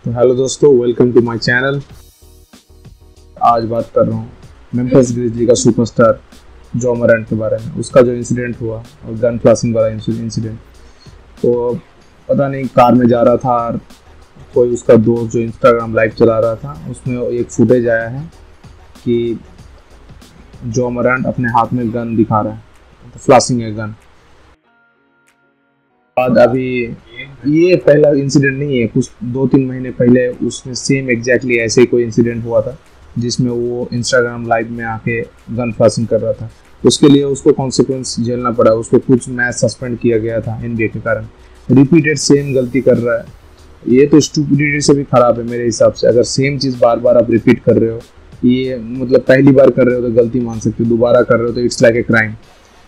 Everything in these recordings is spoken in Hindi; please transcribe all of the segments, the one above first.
तो हेलो दोस्तों, वेलकम टू माय चैनल। आज बात कर रहा हूँ मेम्फिस ग्रिजली का सुपरस्टार जॉ मोरांट के बारे में। उसका जो इंसिडेंट हुआ और गन फ्लासिंग वाला इंसिडेंट, तो पता नहीं कार में जा रहा था और कोई उसका दोस्त जो इंस्टाग्राम लाइव चला रहा था, उसमें एक फुटेज आया है कि जॉ मोरांट अपने हाथ में गन दिखा रहा है, तो फ्लासिंग है गन। बाद अभी ये पहला इंसिडेंट नहीं है, कुछ 2-3 महीने पहले उसमें सेम एग्जैक्टली ऐसे ही कोई इंसिडेंट हुआ था जिसमें वो इंस्टाग्राम लाइव में आके गन फ्लासिंग कर रहा था। उसके लिए उसको कॉन्सिक्वेंस झेलना पड़ा, उसको कुछ मैच सस्पेंड किया गया था एनबीए के कारण। रिपीटेड सेम गलती कर रहा है, ये तो स्टूपिडिटी से भी खराब है मेरे हिसाब से। अगर सेम चीज़ बार बार आप रिपीट कर रहे हो, ये मतलब पहली बार कर रहे हो तो गलती मान सकते हो, दोबारा कर रहे हो तो इट्स लाइक ए क्राइम।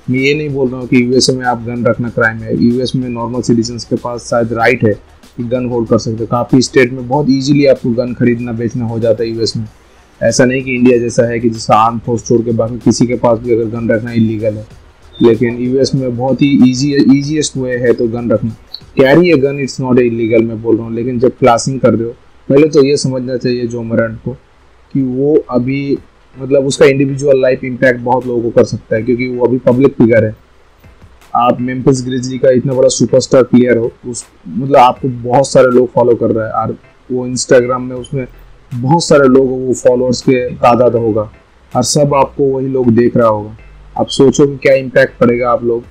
मैं ये नहीं बोल रहा हूँ कि यूएसए में आप गन रखना क्राइम है। यूएस में नॉर्मल सिटीजन्स के पास शायद राइट है कि गन होल्ड कर सकते हो। काफ़ी स्टेट में बहुत इजीली आपको गन खरीदना बेचना हो जाता है यूएस में। ऐसा नहीं कि इंडिया जैसा है कि जिसका आर्म फोर्स छोड़ के बाकी किसी के पास भी अगर गन रखना इलीगल है। लेकिन यूएस में बहुत ही ईजीएस्ट वे है तो गन रखना। Carry a gun it's not illegal मैं बोल रहा हूँ, लेकिन जब क्लासिंग कर रहे हो पहले तो ये समझना चाहिए जॉ मोरांट को कि वो अभी मतलब उसका इंडिविजुअल लाइफ इम्पैक्ट बहुत लोगों को कर सकता है, क्योंकि वो अभी पब्लिक फिगर है। आप मेम्फिस ग्रिजली का इतना बड़ा सुपरस्टार प्लेयर हो, उस मतलब आपको बहुत सारे लोग फॉलो कर रहे हैं और वो इंस्टाग्राम में उसमें बहुत सारे लोग वो फॉलोअर्स के तादाद होगा और सब आपको वही लोग देख रहा होगा। आप सोचो कि क्या इम्पैक्ट पड़ेगा आप लोग।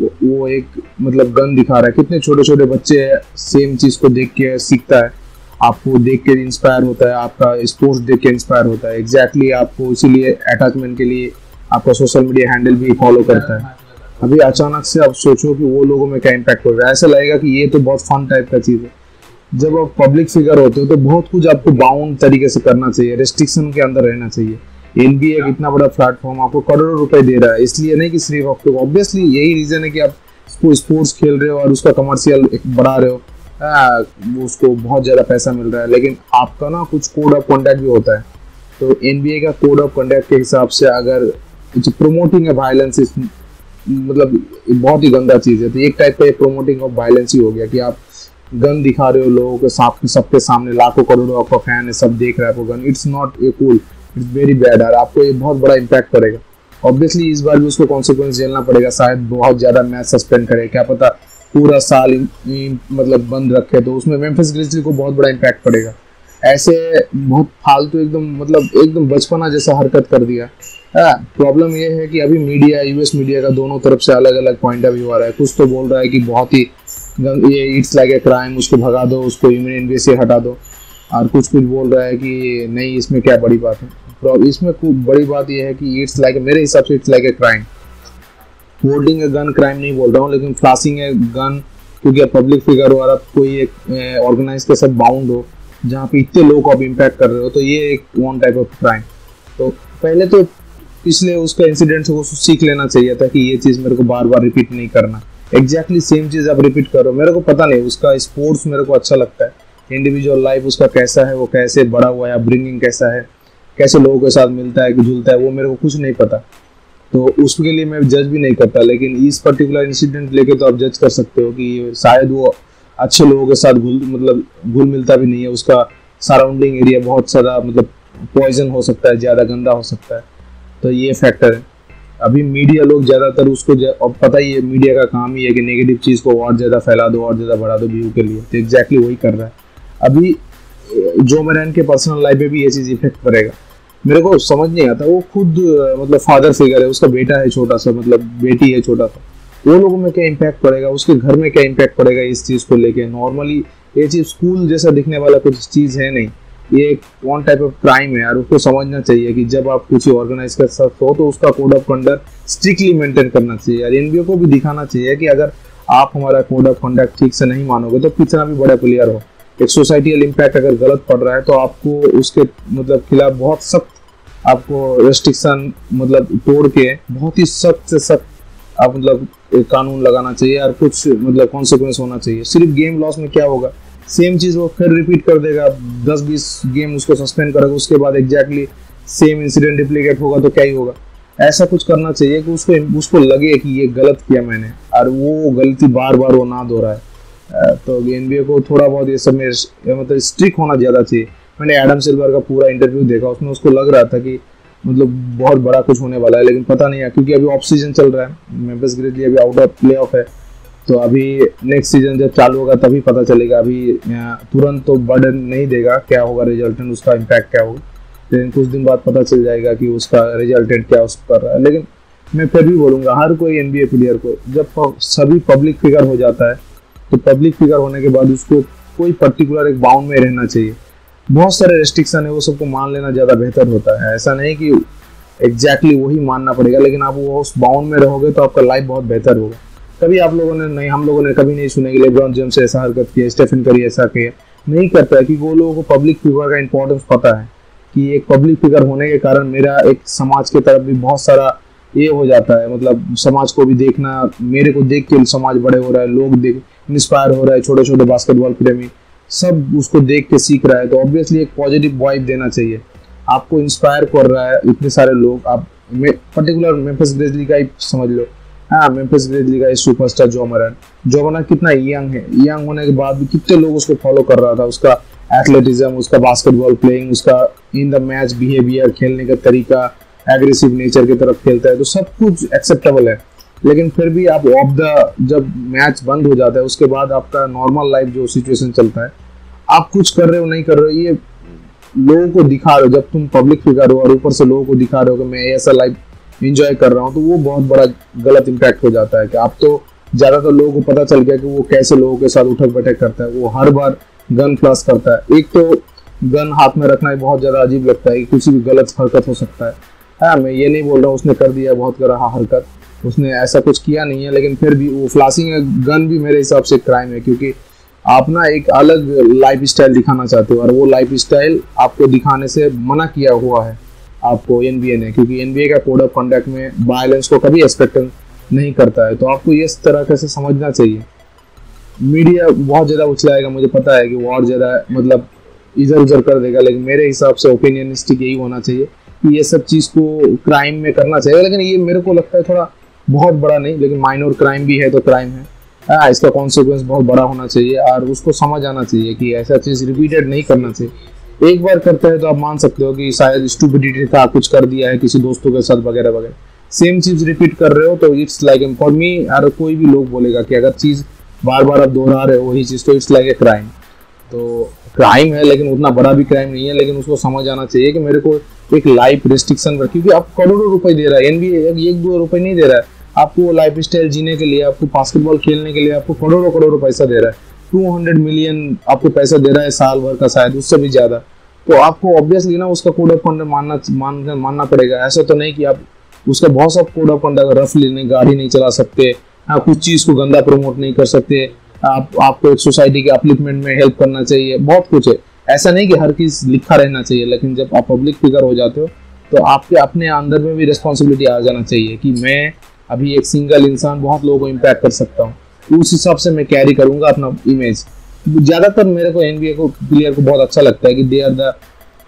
वो एक मतलब गन दिखा रहा है, कितने छोटे छोटे बच्चे सेम चीज़ को देख के सीखता है, आपको देख के इंस्पायर होता है, आपका स्पोर्ट्स देख के इंस्पायर होता है। एग्जैक्टली आपको इसीलिए अटैचमेंट के लिए आपका सोशल मीडिया हैंडल भी फॉलो करता है। अभी अचानक से आप सोचो कि वो लोगों में क्या इम्पैक्ट होगा। ऐसा लगेगा कि ये तो बहुत फन टाइप का चीज़ है। जब आप पब्लिक फिगर होते हो तो बहुत कुछ आपको बाउंड तरीके से करना चाहिए, रेस्ट्रिक्शन के अंदर रहना चाहिए। एनबीए एक इतना बड़ा प्लेटफॉर्म आपको करोड़ों रुपए दे रहा है, इसलिए नहीं कि सिर्फ आपको, ऑब्वियसली यही रीज़न है कि आप स्पोर्ट्स खेल रहे हो और उसका कमर्शियल बढ़ा रहे हो, उसको बहुत ज़्यादा पैसा मिल रहा है। लेकिन आपका ना कुछ कोड ऑफ कॉन्डक्ट भी होता है। तो एनबीए का कोड ऑफ कॉन्डक्ट के हिसाब से अगर प्रोमोटिंग वायलेंस मतलब बहुत ही गंदा चीज़ है, तो एक टाइप का प्रोमोटिंग ऑफ वायलेंस ही हो गया कि आप गन दिखा रहे हो लोगों के सबके सामने, लाखों करोड़ों आपका फैन है, सब देख रहा है आपको gun. It's not a cool, it's very bad और आपको ये बहुत बड़ा इम्पैक्ट पड़ेगा। ऑब्वियसली इस बार भी उसको कॉन्सिक्वेंस झेलना पड़ेगा, शायद बहुत ज़्यादा मैच सस्पेंड करे, क्या पता पूरा साल मतलब बंद रखे, तो उसमें मेम्फिस ग्रिजली को बहुत बड़ा इम्पैक्ट पड़ेगा। ऐसे बहुत फालतू एकदम बचपना जैसा हरकत कर दिया। प्रॉब्लम ये है कि अभी मीडिया, यूएस मीडिया का दोनों तरफ से अलग अलग पॉइंट ऑफ व्यू आ रहा है। कुछ तो बोल रहा है कि बहुत ही ये इट्स लाइक ए क्राइम, उसको भगा दो, उसको एनबीए से हटा दो, और कुछ बोल रहा है कि नहीं इसमें क्या बड़ी बात है। इसमें बड़ी बात यह है कि इट्स लाइक, मेरे हिसाब से it's like a crime. Holding a gun crime नहीं बोल रहा हूँ, लेकिन फ्लासिंग ए गन, क्योंकि आप पब्लिक फिगर हो और आप कोई एक ऑर्गेनाइज के साथ बाउंड हो जहाँ पे इतने लोग को आप इम्पैक्ट कर रहे हो, तो ये एक वन टाइप ऑफ क्राइम। तो पहले तो पिछले उसका इंसिडेंट को सीख लेना चाहिए था कि ये चीज़ मेरे को बार बार रिपीट नहीं करना। एग्जैक्टली सेम चीज़ आप रिपीट करो। मेरे को पता नहीं, उसका स्पोर्ट्स मेरे को अच्छा लगता है, इंडिविजुअल लाइफ उसका कैसा है, वो कैसे बड़ा हुआ है, अपब्रिंगिंग कैसा है, कैसे लोगों के साथ मिलता है जुलता है, वो मेरे को कुछ नहीं पता, तो उसके लिए मैं जज भी नहीं करता। लेकिन इस पर्टिकुलर इंसिडेंट लेके तो आप जज कर सकते हो कि शायद वो अच्छे लोगों के साथ घुल मिलता भी नहीं है। उसका सराउंडिंग एरिया बहुत ज़्यादा मतलब पॉइजन हो सकता है, ज़्यादा गंदा हो सकता है, तो ये फैक्टर है। अभी मीडिया लोग ज़्यादातर उसको, अब पता ही है मीडिया का काम ही है कि नेगेटिव चीज़ को और ज़्यादा फैला दो, और ज़्यादा बढ़ा दो व्यू के लिए, तो एग्जैक्टली वही कर रहा है। अभी जॉ मोरांट के पर्सनल लाइफ में भी ये चीज़ इफेक्ट करेगा। मेरे को समझ नहीं आता, वो खुद मतलब फादर फिगर है, उसका बेटा है छोटा सा, मतलब बेटी है छोटा सा, वो लोगों में क्या इम्पैक्ट पड़ेगा, उसके घर में क्या इम्पैक्ट पड़ेगा इस चीज़ को लेके। नॉर्मली ये चीज़ स्कूल जैसा दिखने वाला कुछ चीज़ है नहीं, ये एक वन टाइप ऑफ क्राइम है यार। उसको समझना चाहिए कि जब आप कुछ ऑर्गेनाइज कर सकते हो तो उसका code of conduct strictly maintain करना चाहिए यार। एनबीए को भी दिखाना चाहिए कि अगर आप हमारा कोड ऑफ कंडक्ट ठीक से नहीं मानोगे तो कितना भी बड़ा प्लेयर हो, एक सोसाइटियल इम्पैक्ट अगर गलत पड़ रहा है तो आपको उसके मतलब खिलाफ बहुत सख्त आपको रेस्ट्रिक्शन मतलब तोड़ के बहुत ही सख्त से सख्त आप मतलब कानून लगाना चाहिए और कुछ मतलब कॉन्सिक्वेंस होना चाहिए। सिर्फ गेम लॉस में क्या होगा, सेम चीज़ वो फिर रिपीट कर देगा, 10-20 गेम उसको सस्पेंड करेगा, उसके बाद एग्जैक्टली सेम इंसिडेंट रिप्लिकेट होगा तो क्या ही होगा। ऐसा कुछ करना चाहिए कि उसको लगे कि ये गलत किया मैंने और वो गलती बार बार वो ना दोहराए। तो एनबीए को थोड़ा बहुत ये सब में मतलब स्ट्रिक्ट होना ज़्यादा चाहिए। मैंने एडम सिल्वर का पूरा इंटरव्यू देखा, उसमें उसको लग रहा था कि मतलब बहुत बड़ा कुछ होने वाला है, लेकिन पता नहीं है क्योंकि अभी ऑफ सीजन चल रहा है। मेंफिस ग्रिजली अभी आउट ऑफ प्ले ऑफ है, तो अभी नेक्स्ट सीजन जब चालू होगा तभी पता चलेगा। अभी तुरंत तो बर्डन नहीं देगा क्या होगा रिजल्टेंट, उसका इम्पैक्ट क्या होगा, लेकिन कुछ दिन बाद पता चल जाएगा कि उसका रिजल्टेंट क्या कर रहा है। लेकिन मैं फिर भी बोलूँगा हर कोई एनबीए प्लेयर को जब सभी पब्लिक फिगर हो जाता है तो पब्लिक फिगर होने के बाद उसको कोई पर्टिकुलर एक बाउंड में रहना चाहिए। बहुत सारे रेस्ट्रिक्शन है, वो सबको मान लेना ज़्यादा बेहतर होता है। ऐसा नहीं कि एग्जैक्टली वही मानना पड़ेगा, लेकिन आप वो उस बाउंड में रहोगे तो आपका लाइफ बहुत बेहतर होगा। कभी आप लोगों ने नहीं, हम लोगों ने कभी नहीं सुने कि लेब्रॉन जेम्स ऐसा हरकत किया, स्टेफन करी ऐसा किया, नहीं करता है क्योंकि वो लोगों को पब्लिक फिगर का इंपॉर्टेंस पता है कि एक पब्लिक फिगर होने के कारण मेरा एक समाज की तरफ भी बहुत सारा ये हो जाता है। मतलब समाज को भी देखना, मेरे को देख के समाज बड़े हो रहा है, लोग देख इंस्पायर हो रहा है, छोटे छोटे बास्केटबॉल प्रेमी सब उसको देख के सीख रहा है, तो ऑब्वियसली एक पॉजिटिव वाइब देना चाहिए। आपको इंस्पायर कर रहा है इतने सारे लोग, आप पर्टिकुलर मेंफिस ग्रिजली का ही समझ लो। हाँ, मेंफिस ग्रिजली का सुपरस्टार जो मरन कितना यंग है, यंग होने के बाद भी कितने लोग उसको फॉलो कर रहा था, उसका एथलेटिज्म, उसका बास्केटबॉल प्लेइंग, उसका इन द मैच बिहेवियर, खेलने का तरीका, एग्रेसिव नेचर की तरफ खेलता है, तो सब कुछ एक्सेप्टेबल है। लेकिन फिर भी आप जब मैच बंद हो जाता है उसके बाद आपका नॉर्मल लाइफ जो सिचुएशन चलता है, आप कुछ कर रहे हो नहीं कर रहे हो, ये लोगों को दिखा रहे हो। जब तुम पब्लिक फिगर हो और ऊपर से लोगों को दिखा रहे हो कि मैं ऐसा लाइफ एंजॉय कर रहा हूँ, तो वो बहुत बड़ा गलत इम्पैक्ट हो जाता है कि आप तो ज़्यादातर लोगों को पता चल गया कि वो कैसे लोगों के साथ उठक बैठक करता है। वो हर बार गन फ्लैश करता है। एक तो गन हाथ में रखना ही बहुत ज़्यादा अजीब लगता है कि कुछ भी गलत हरकत हो सकता है। हाँ, मैं ये नहीं बोल रहा हूँ उसने कर दिया बहुत रहा हरकत, उसने ऐसा कुछ किया नहीं है, लेकिन फिर भी वो फ्लैशिंग गन भी मेरे हिसाब से क्राइम है, क्योंकि आप ना एक अलग लाइफ स्टाइल दिखाना चाहते हो और वो लाइफ स्टाइल आपको दिखाने से मना किया हुआ है आपको एनबीए ने, क्योंकि एनबीए का कोड ऑफ कंडक्ट में वायलेंस को कभी एक्सपेक्ट नहीं करता है। तो आपको इस तरह से समझना चाहिए। मीडिया बहुत ज़्यादा उछलाएगा, मुझे पता है कि वो और ज़्यादा मतलब इधर उधर कर देगा, लेकिन मेरे हिसाब से ओपिनियनिस्टिक यही होना चाहिए कि ये सब चीज़ को क्राइम में करना चाहिए। लेकिन ये मेरे को लगता है थोड़ा बहुत बड़ा नहीं, लेकिन माइनर क्राइम भी है तो क्राइम है। हाँ, इसका कॉन्सिक्वेंस बहुत बड़ा होना चाहिए और उसको समझ आना चाहिए कि ऐसा चीज़ रिपीटेड नहीं करना चाहिए। एक बार करते हैं तो आप मान सकते हो कि शायद स्टूपिडिटी था, कुछ कर दिया है किसी दोस्तों के साथ वगैरह वगैरह, सेम चीज़ रिपीट कर रहे हो तो इट्स लाइक फॉर मी, और कोई भी लोग बोलेगा कि अगर चीज़ बार बार आप दोहरा रहे हो वही चीज़ तो इट्स लाइक ए क्राइम। तो क्राइम है लेकिन उतना बड़ा भी क्राइम नहीं है, लेकिन उसको समझ आना चाहिए कि मेरे को एक लाइफ रिस्ट्रिक्शन पर, क्योंकि आप करोड़ों रुपए दे रहा है एनबीए, 1-2 रुपए नहीं दे रहा है आपको लाइफ स्टाइल जीने के लिए, आपको बास्केटबॉल खेलने के लिए आपको करोड़ों करोड़ों पैसा दे रहा है। 200 मिलियन आपको पैसा दे रहा है साल भर का, शायद उससे भी ज़्यादा। तो आपको ऑब्वियसली ना उसका कोड ऑफ कंडक्ट मानना पड़ेगा। ऐसा तो नहीं कि आप उसका बहुत सब कोड ऑफ कंडक्ट, रफली नहीं गाड़ी नहीं चला सकते, आप कुछ चीज़ को गंदा प्रमोट नहीं कर सकते, आपको एक सोसाइटी के अपलिफ्टमेंट में हेल्प करना चाहिए, बहुत कुछ है। ऐसा नहीं कि हर चीज़ लिखा रहना चाहिए, लेकिन जब आप पब्लिक फिगर हो जाते हो तो आपके अपने अंदर में भी रिस्पॉन्सिबिलिटी आ जाना चाहिए कि मैं अभी एक सिंगल इंसान बहुत लोगों को इम्पैक्ट कर सकता हूँ, उस हिसाब से मैं कैरी करूँगा अपना इमेज। ज़्यादातर मेरे को एनबीए को प्लेयर को बहुत अच्छा लगता है कि दे आर द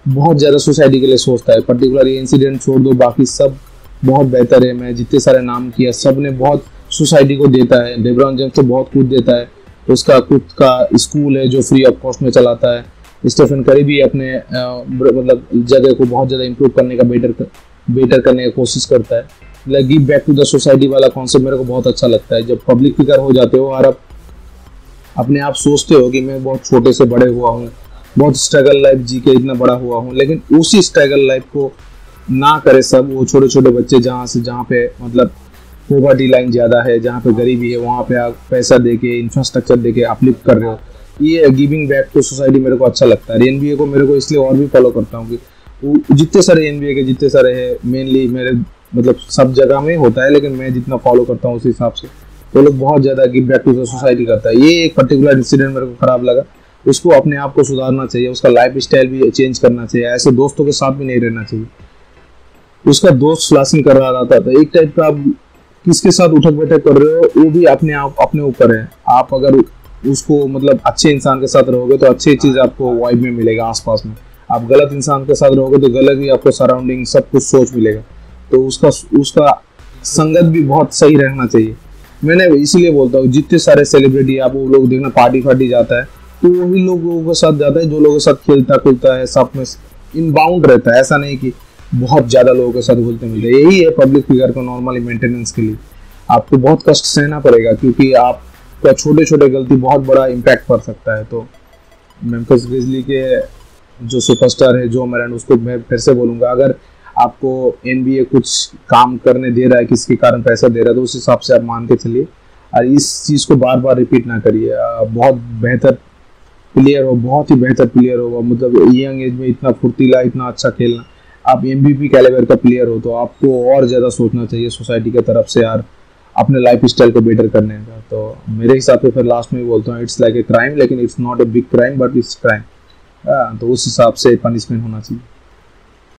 बहुत ज़्यादा सोसाइटी के लिए सोचता है। पर्टिकुलर ये इंसिडेंट छोड़ दो, बाकी सब बहुत बेहतर है। मैं जितने सारे नाम किया सब ने बहुत सोसाइटी को देता है। लेब्रॉन जेम्स तो बहुत कुछ देता है, उसका खुद का स्कूल है जो फ्री ऑफ कॉस्ट में चलाता है। स्टेफन करी भी अपने मतलब जगह को बहुत ज़्यादा इम्प्रूव करने का, बेटर करने की कोशिश करता है। Give back to the society वाला कॉन्सेप्ट मेरे को बहुत अच्छा लगता है। जब पब्लिक फिगर हो जाते हो और आप अपने आप सोचते हो कि मैं बहुत छोटे से बड़े हुआ हूँ, बहुत स्ट्रगल लाइफ जी के इतना बड़ा हुआ हूँ, लेकिन उसी स्ट्रगल लाइफ को ना करे सब वो छोटे छोटे बच्चे जहाँ पे मतलब पॉवर्टी लाइन ज़्यादा है, जहाँ पे गरीबी है, वहाँ पे आप पैसा देके इंफ्रास्ट्रक्चर देके अपलिफ्ट कर रहे हो। ये गिविंग बैक टू सोसाइटी मेरे को अच्छा लगता है। एनबीए को मेरे को इसलिए और भी फॉलो करता हूँ कि जितने सारे एनबीए के जितने सारे हैं, मेनली मेरे मतलब सब जगह में होता है, लेकिन मैं जितना फॉलो करता हूँ उस हिसाब से वो लोग बहुत ज़्यादा give back to the society करता है। ये एक पर्टिकुलर इंसिडेंट मेरे को खराब लगा, उसको अपने आप को सुधारना चाहिए, उसका लाइफ स्टाइल भी चेंज करना चाहिए, ऐसे दोस्तों के साथ भी नहीं रहना चाहिए। उसका दोस्त फ्लैशिंग कर रहा था, तो एक टाइप का आप किसके साथ उठक बैठक कर रहे हो वो भी अपने ऊपर है। आप अगर उसको मतलब अच्छे इंसान के साथ रहोगे तो अच्छी चीज़ आपको वाइब में मिलेगा आसपास में, आप गलत इंसान के साथ रहोगे तो गलत भी आपको सराउंडिंग सब कुछ सोच मिलेगा। तो उसका संगत भी बहुत सही रहना चाहिए। मैंने इसीलिए बोलता हूँ जितने सारे सेलिब्रिटी आप वो लोग देखना पार्टी फार्टी जाता है तो वही लोगों के साथ जाता है जो लोगों के साथ खेलता कूदता है, सब में इनबाउंड रहता है। ऐसा नहीं कि बहुत ज्यादा लोगों के साथ घुलते मिलते। यही है पब्लिक फिगर को नॉर्मली मेंटेनेंस के लिए आपको बहुत कष्ट सहना पड़ेगा, क्योंकि आपका छोटे छोटे गलती बहुत बड़ा इम्पैक्ट पड़ सकता है। तो मेम्फिस ग्रिजली के जो सुपरस्टार है जो मैरन, उसको मैं फिर से बोलूंगा, अगर आपको एनबीए कुछ काम करने दे रहा है, किसके कारण पैसा दे रहा है, तो उस हिसाब से आप मान के चलिए और इस चीज़ को बार बार रिपीट ना करिए। बहुत बेहतर प्लेयर हो, बहुत ही बेहतर प्लेयर हो, मतलब यंग एज में इतना फुर्तीला, इतना अच्छा खेलना, आप एमवीपी कैलिबर का प्लेयर हो, तो आपको और ज़्यादा सोचना चाहिए सोसाइटी की तरफ से यार अपने लाइफ स्टाइल को बेटर करने का। तो मेरे हिसाब से फिर लास्ट में बोलता हूँ इट्स लाइक ए क्राइम, लेकिन it's not a big crime but it's crime. तो उस हिसाब से पनिशमेंट होना चाहिए।